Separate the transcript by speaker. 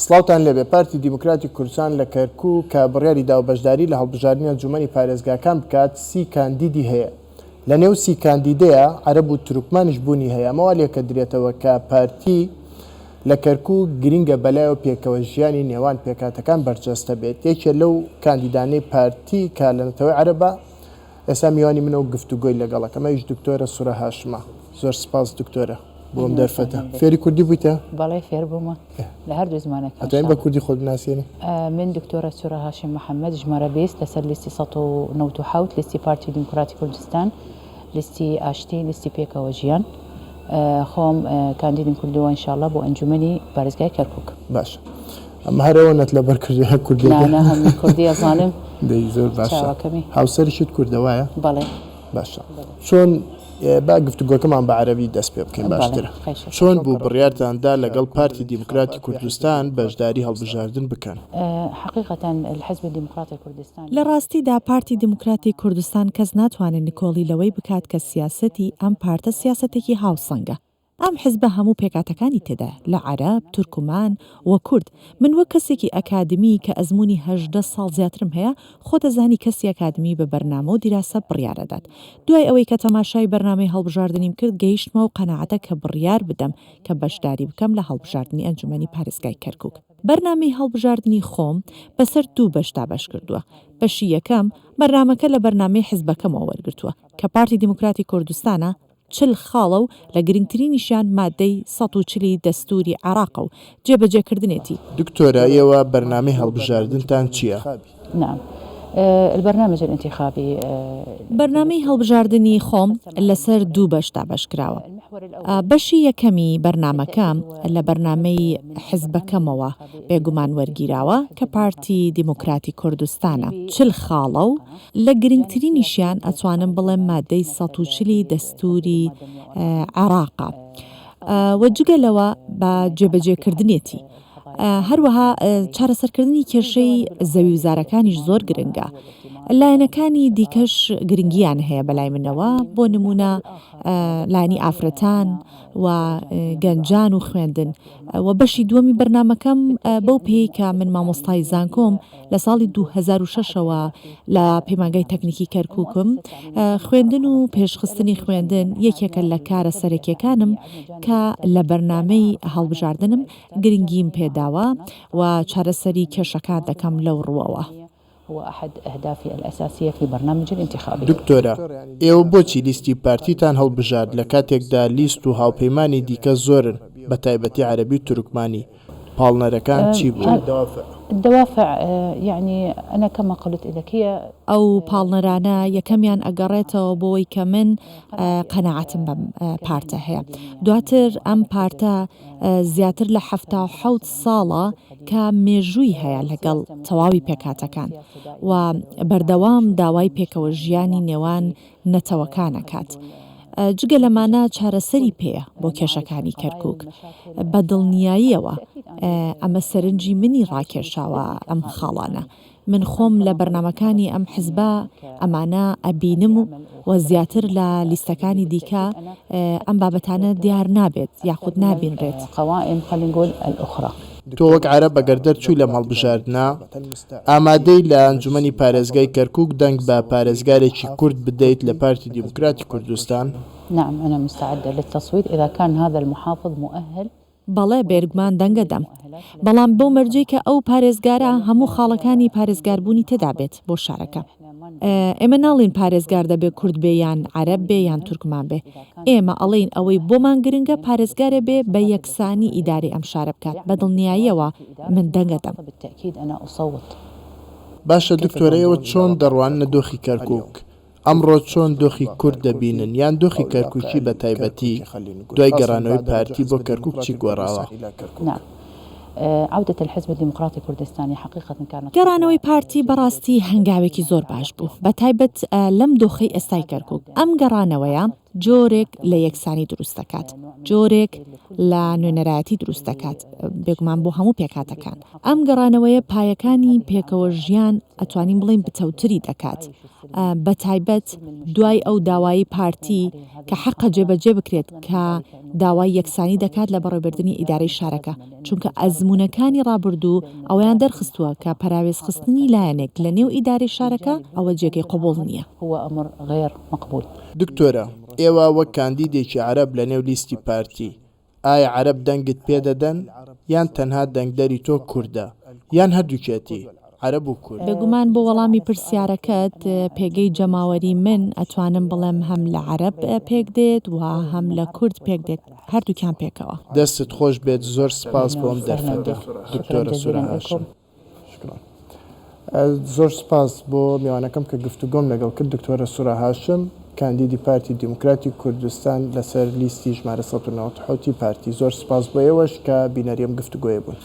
Speaker 1: سڵاوتان لێبێ پارتی دیموکراتی کوردستان لە کەرکووک کە بڕیاری دا و بەشداری لە هەڵبژاردننی ئەنجومەنی پارێزگاکان بکات 30 کاندیدی هەیە. لە نێو 30 کاندیدەیە عەرەب و تورکمانیش بوونی هەیە. ئەمەوە لێکە درێتەوە کە پارتی لە کەرکووک گرینگە بەلایەوە پێکەوە ژیانی نێوان پێکاتەکان بەرجەستە بێت. یەکێ لەو کاندیدانەی پارتی کە لە نەتەوەی عەرەبە ئێستا میوانی منە و گفتوگۆی لەگەڵەکە. ئەمەش دکتۆرە سوورە هاشمە. زۆر سپاس دکتۆرە بۆم دەرفەتە. فێری کوردی بوویتە؟
Speaker 2: بەڵێ فێر بوومە لە هەردوو زمانەکان.
Speaker 1: ئەتوانین بە کوردی خۆت بناسیێنی؟
Speaker 2: من دکتۆرە سوورە هاشم محەممەد ژمارە 20 لەسەر لیستی 1970 لیستی پارتی دیموکراتی کوردستان، لیستی ئاشتی، لیستی پێکەوە ژیان. خۆم کاندیدیم کردووە ئینشاءڵڵا بۆ ئەنجومەنی پارێزگای کەرکووک.
Speaker 1: باش. ئەمە هەرەوە نەت لەبەر کردی هە کوردی؟
Speaker 2: نا هەموو کوردی ئەزانم.
Speaker 1: زۆر باشە. هاوسەریشت کوردەوایە؟
Speaker 2: بەڵێ.
Speaker 1: باشە. چۆن با گفتوگۆکەمان بە عەرەبی دەست پێ بکەین باشترە. چۆن بوو بڕیارتاندا لەگەڵ پارتی دیموکراتی کوردستان بەشداری هەڵبژاردن بکەن؟
Speaker 2: حقیقەتەن الحزب الدیموکراتی کوردستان
Speaker 3: لە ڕاستیدا پارتی دیموکراتی کوردستان کەس ناتوانێت نکۆڵی لەوەی بکات کە سیاسەتی ئەم پارتە سیاسەتێکی هاوسەنگە. ئەم حزبە هەموو پێکاتەکانی تێدا لە عەرەب، تورکمان و کورد. من وەک کەسێکی ئەکادمی کە ئەزمموی 18 ساڵ زیاترم هەیە خۆ دەزانی کەسی ئەکادمی بە بەرنامە و دیراسە بڕیارەدات. دوای ئەوەی کە تەماشای بەرنامەی هەڵبژاردننیم کرد گەیشتمە و قەناعەتە کە بڕیار بدەم کە بەشداری بکەم لە هەڵبژاردننی ئەنجومەنی پارێزگای کەرکووک. بەرنامەی هەڵبژاردننی خۆم بەسەر 2 بەشتا بەش کردووە. بەشی یەکەم بەرنامەکە لە بەرنامەی حزبەکەمەوە وەرگرتووە کە پارتی دیموکراتی کوردستانە 40 خاڵە و لە گرنگترینیشیان مادەی 140 دەستوری عێراقە و جێبەجێکردنێتی.
Speaker 1: دکتۆرە ئێوە بەرنامەی هەڵبژاردنتان چییە؟
Speaker 2: نعم. البرنامج الانتخابي
Speaker 3: بەرنامەی هەڵبژاردننی خۆم لەسەر 2 بەشتا بەشکراوە. بەشی یەکەمی بەرنامەکەم لە بەرنامەی حزبەکەمەوە بێگومان وەرگیراوە کە پارتی دیموکراتی کوردستانە 40 خاڵە و لە گرنگترینیشیان ئەتوانم بڵێم مادەی 140 دەستوری عێراقە و جگەلەوە بە جێبەجێکردنێتی. هەروەها چارەسەرکردنی کێشەی زەوی وزارەکانیش زۆر گرنگە. لایەنەکانی دیکەش گرنگیان هەیە بەلای منەوە، بۆ نمونە لانی ئافرەتان و گەنجان و خوێندن. و بەشی دووەمی بەرنامەکەم بەو پێی کە من مامۆستای زانکۆم لە ساڵی 2006ەوە لە پەیمانگای تەکنیکی کەرکووکم خوێندن و پێشخستنی خوێندن یەکێکە لە کارە سەرەکیەکانم کە لە بەرنامەی هەڵبژاردنم گرنگیم پێداوە و چارەسەری کێشەکان دەکەم لەو ڕووەوە.
Speaker 2: هو أحد أهدافي الأساسية في برنامج الانتخابي.
Speaker 1: دکتۆرە ئێوە بۆچی لیستی پارتیتان هەڵبژارد لە کاتێکدا لیست و هاوپەیمانی دیکە زۆرن بە تایبەتی عەرەبی و تورکمانی؟ پاڵنەرەکان چی بوو؟
Speaker 2: الدوافع يعني أنا كما قلت لك هي
Speaker 3: ئەو پاڵنەرانە یەکەمیان ئەگەڕێتەوە بۆی کە من قەناعەتم بەم پارتە هەیە. دواتر ئەم پارتە زیاتر لە 77 ساڵە کە مێژووی هەیە لەگەڵ تەواوی پێکاتەکان و بەردەوام داوای پێکەوە ژیانی نێوان نەتەوەکانەکات. جگە لەمانە چارەسەری پێە بۆ کێشەکانی کەرکووک. بە دڵنیاییەوە ئەمە سەرنجی منی ڕاکێشاوە ئەم خاڵانە. من خۆم لە بەرنامەکانی ئەم حزبە ئەمانە ئەبینم و زیاتر لە لیستەکانی دیکە ئەم بابەتانە دیار نابێت یاخود نابینرێت.
Speaker 2: قوائم خلينا نقول الأخرى.
Speaker 1: تۆ وەک عەرەب ئەگەر دەرچووی لە هەڵبژاردنە ئامادەی لە ئەنجومەنی پارێزگای کەرکووک دەنگ بە پارێزگارێکی کورد بدەیت لە پارتی دیموکراتی کوردستان؟
Speaker 2: نعم أنا مستعدة للتصويت إذا كان هذا المحافظ مؤهل.
Speaker 3: بەڵێ بێرگمان دەنگە دەم. بەڵام بەو مەرجەی کە ئەو پارێزگارە هەموو خاڵەکانی پارێزگاربوونی تێدا بێت بۆ شارەکە. ئێمە ناڵین پارێزگار دەبێ کورد بێ یان عەرەب بێ یان تورکمان بێ. ئێمە ئەڵێین ئەوەی بۆمان گرنگە پارێزگارێ بێ بە یەکسانی ئیداری ئەم شارە بکات. بە دڵنیاییەوە من دەنگە دەم.
Speaker 1: باشە دکتۆرەیەوە چۆن دەڕوانە دۆخی کەرکووک؟ ئەمڕۆ چۆن دۆخی کورد دەبینن یان دۆخی کەرکووکی بە تایبەتی دوای گەڕانەوەی پارتی بۆ کەرکووک چی گۆڕاوە؟
Speaker 2: عودة الحزب الديمقراطي الكردستاني حقيقة كانت
Speaker 3: گەڕانەوەی پارتی بەڕاستی هەنگاوێکی زۆر باش بوو بە تایبەت لەم دۆخەی ئێستای کەرکووک. ئەم گەڕانەوەیە جۆرێک لە یەکسانی دروست دەکات، جۆرێک لە نوێنەرایەتی دروست دەکات بێگومان بۆ هەموو پێکاتەکان. ئەم گەڕانەوەیە پایەکانی پێکەوە ژیان ئەتوانین بڵین بچەوتری دەکات. بە تایبەت دوای ئەو داوایی پارتی کە حەقە جێبەجێ بکرێت کە داوای یەکسانی دەکات لە بەڕێوەبردننی ئیدارەی شارەکە، چونکە ئەزمونونەکانی ڕابردوو ئەویان دەرخستووە کە پەراوێزخستنی لایەنێک لە نێو ئیدارەی شارەکە ئەوە جێگەی قبول نییە.
Speaker 2: هو أمر غير مقبول.
Speaker 1: دکتۆرە، ئێوە وەک کاندیدێکی عەرەب لە نێو لیستی پارتی، ئایا عەرەب دەنگت پێدەدەن یان تەنها دەنگدەری تۆ کووردە یان هەردووکێتی عەرەب و کورد؟
Speaker 3: بێگومان بۆ وەڵامی پرسیارەکەت پێگەی جەماوەری من ئەتوانم بڵێم هەم لە عەرەب پێک دێت و هەم لە کورد پێک دێت، هەردووکیان پێکەوە.
Speaker 1: دەستت خۆش بێت، زۆر سپاس بۆم دەرفەتە دکتۆرە سورا هاشم. زۆر سپاس بۆ میوانەکەم کە گفتوگۆم لەگەڵ کرد. دکتۆرە سورا هاشم، کاندیدی پارتی دیموکراتی کوردستان لەسەر لیستی ژمارە 197 پارتی. زۆر سپاس بۆ ئێوەش کە بینەریم گفتوگۆیە بوون.